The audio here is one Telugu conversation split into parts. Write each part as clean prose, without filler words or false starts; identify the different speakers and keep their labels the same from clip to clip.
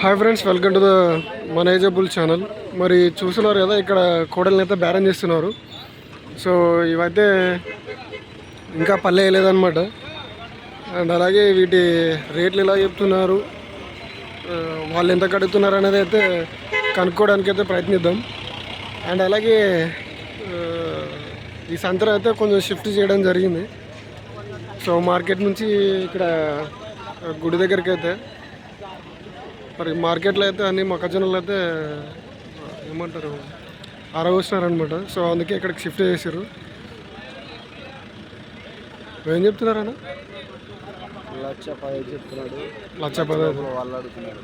Speaker 1: Hi friends, welcome to the manageable channel. మరి చూస్తున్నారు కదా, ఇక్కడ కోడల్ని అయితే బేరం చేస్తున్నారు. సో ఇవైతే ఇంకా పల్లె వేయలేదన్నమాట. అండ్ అలాగే వీటి రేట్లు ఎలా చెప్తున్నారు, వాళ్ళు ఎంత కడుగుతున్నారు అనేది అయితే కనుక్కోవడానికి అయితే ప్రయత్నిద్దాం. అండ్ అలాగే ఈ సంతర అయితే కొంచెం షిఫ్ట్ చేయడం జరిగింది. సో మార్కెట్ నుంచి ఇక్కడ గుడి దగ్గరికి అయితే మరి మార్కెట్లో అయితే అన్ని మొక్కజొన్నలు అయితే ఏమంటారు ఆరబోసినారనమాట. సో అందుకే ఇక్కడికి షిఫ్ట్ చేశారు. ఏం చెప్తున్నారన్న?
Speaker 2: 1,15,000 చెప్తున్నాడు.
Speaker 1: 1,15,000
Speaker 2: వాళ్ళు అడుగుతున్నారు.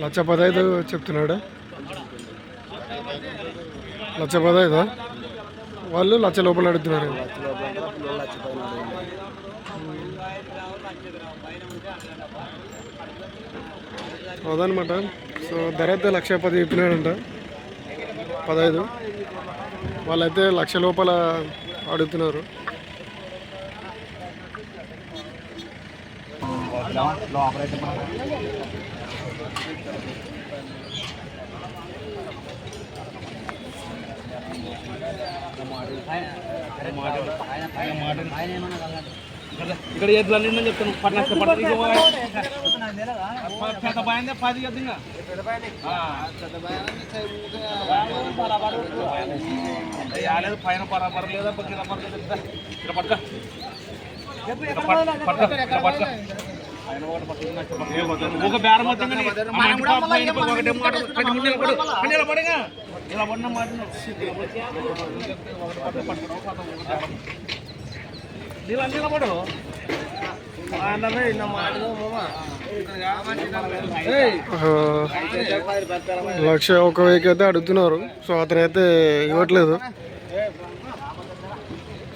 Speaker 1: 1,15,000 చెప్తున్నాడా? 1,15,000 వాళ్ళు 1,00,000 లోపల అడుగుతున్నారు.
Speaker 2: 1,00,000 లోపల పిల్లలు 1,10,000
Speaker 1: అదనమాట. సో ధర అయితే 1,10,000 చెప్పినాడంట. 15 వాళ్ళైతే 1,00,000 లోపల అడుగుతున్నారు.
Speaker 3: ఇక్కడ ఎద్దులన్నీ చెప్తాను. పట్ల పది ఇంకా పైన పరపర లేదా పక్క ఒక బేరం పడిగా ఇలా పడిన మాట నిలబడు.
Speaker 1: 1,01,000 అయితే అడుగుతున్నారు. సో అతనైతే ఇవ్వట్లేదు.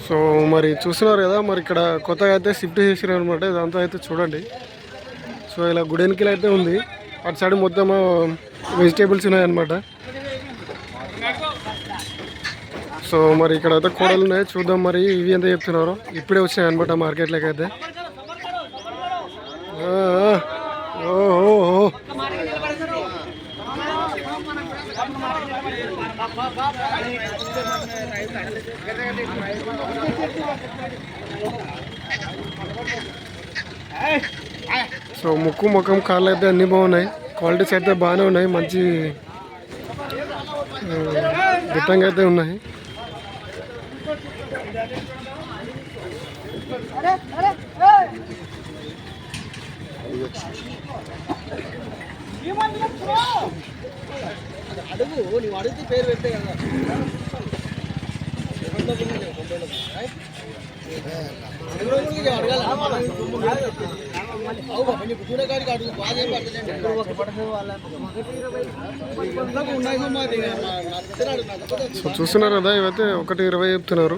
Speaker 1: సో మరి చూస్తున్నారు కదా, మరి ఇక్కడ కొత్తగా అయితే షిఫ్ట్ చేసారు అనమాట. ఇదంతా అయితే చూడండి. సో ఇలా గుడెనికిలు అయితే ఉంది. అటు సైడ్ మొత్తం వెజిటేబుల్స్ ఉన్నాయన్నమాట. సో మరి ఇక్కడ అయితే కూడలు ఉన్నాయి, చూద్దాం మరి ఇవి ఎంత చెప్తున్నారు. ఇప్పుడే వచ్చినాయి అనమాట మార్కెట్లోకి అయితే. ఓహో సో ముఖం కాళ్ళు అయితే అన్నీ బాగున్నాయి. క్వాలిటీస్ అయితే బాగానే ఉన్నాయి, మంచి దిట్టంగా అయితే ఉన్నాయి.
Speaker 2: అడుగు, నువ్వు అడిగితే పేరు పెట్టే కదా.
Speaker 1: సో చూస్తున్నారు కదా, ఇవైతే 1,20,000 చెప్తున్నారు.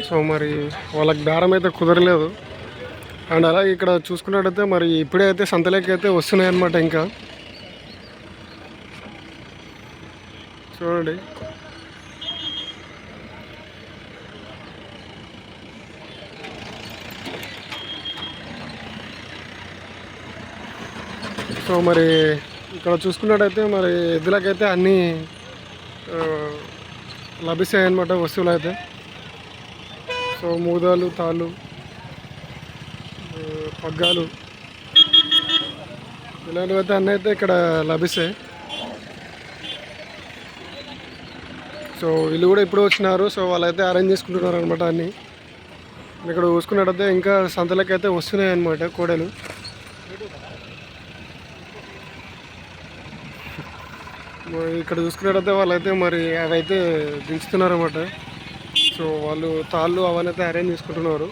Speaker 1: సో మరి వాళ్ళకి బేరం అయితే కుదరలేదు. అండ్ అలాగే ఇక్కడ చూసుకున్నట్టయితే మరి ఇప్పుడే అయితే సంతలోకి అయితే వస్తున్నాయి అన్నమాట. ఇంకా చూడండి, సో మరి ఇక్కడ చూసుకున్నట్టయితే మరి ఎద్దులకైతే అన్నీ లభిస్తాయి అన్నమాట వస్తువులు అయితే. సో మూదాలు, తాళ్ళు, పగ్గాలు ఇలాంటివైతే అన్నీ అయితే ఇక్కడ లభిస్తాయి. సో వీళ్ళు కూడా ఇప్పుడు వచ్చినారు. సో వాళ్ళైతే అరేంజ్ చేసుకుంటున్నారు అనమాట అన్నీ. ఇక్కడ చూసుకున్నట్టయితే ఇంకా సంతలకి అయితే వస్తున్నాయి అన్నమాట కోడలు. ఇక్కడ చూసుకున్నట్టయితే వాళ్ళైతే మరి అవైతే దించుతున్నారు అన్నమాట. సో వాళ్ళు తాళ్ళు అవన్నీ అయితే అరేంజ్ చేసుకుంటున్నారు.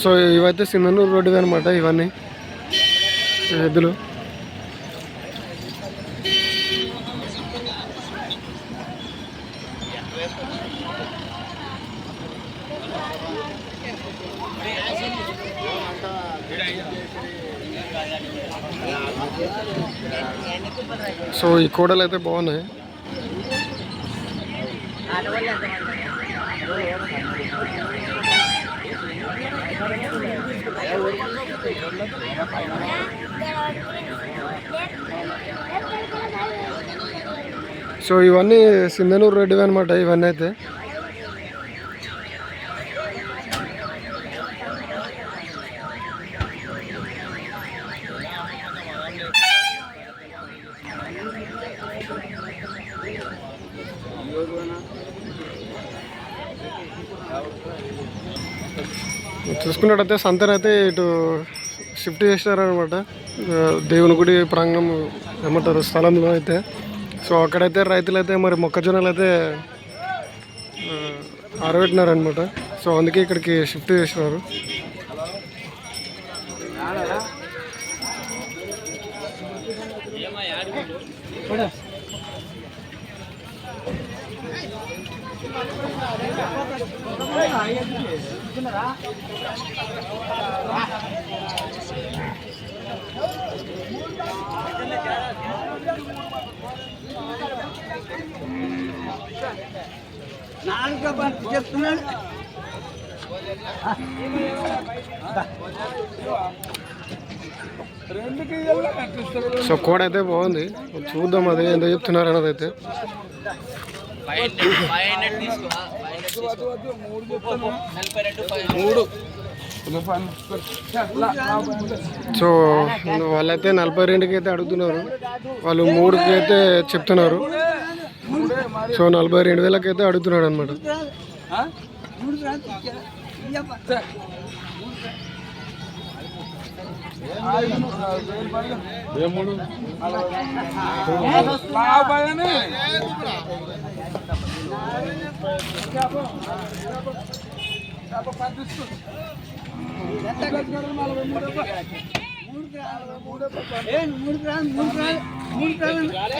Speaker 1: సో ఇవైతే సింధనూరు రోడ్డువి అనమాట ఇవన్నీ ఎద్దులు. సో ఈ కోడలు అయితే బాగున్నాయి. సో ఇవన్నీ సింధనూరు రెడ్డివి అనమాట ఇవన్నీ అయితే. చూసుకున్నట్టయితే సంతనైతే ఇటు షిఫ్ట్ చేసినారనమాట దేవుని గుడి ప్రాంగణం ఏమంటారు స్థలంలో అయితే. సో అక్కడైతే రైతులు అయితే మరి మొక్కజొన్నలు అయితే ఆరబెట్టినారనమాట. సో అందుకే ఇక్కడికి షిఫ్ట్ చేసినారు.
Speaker 2: చెప్తున్నాడు.
Speaker 1: సో కోడ అయితే బాగుంది, చూద్దాం అది ఎంత చెప్తున్నారు అన్నది అయితే. సో వాళ్ళైతే 42కి అయితే అడుగుతున్నారు, వాళ్ళు 3కి అయితే చెప్తున్నారు. సో 42,000 అయితే అడుగుతున్నాడు అనమాట.
Speaker 2: మూడు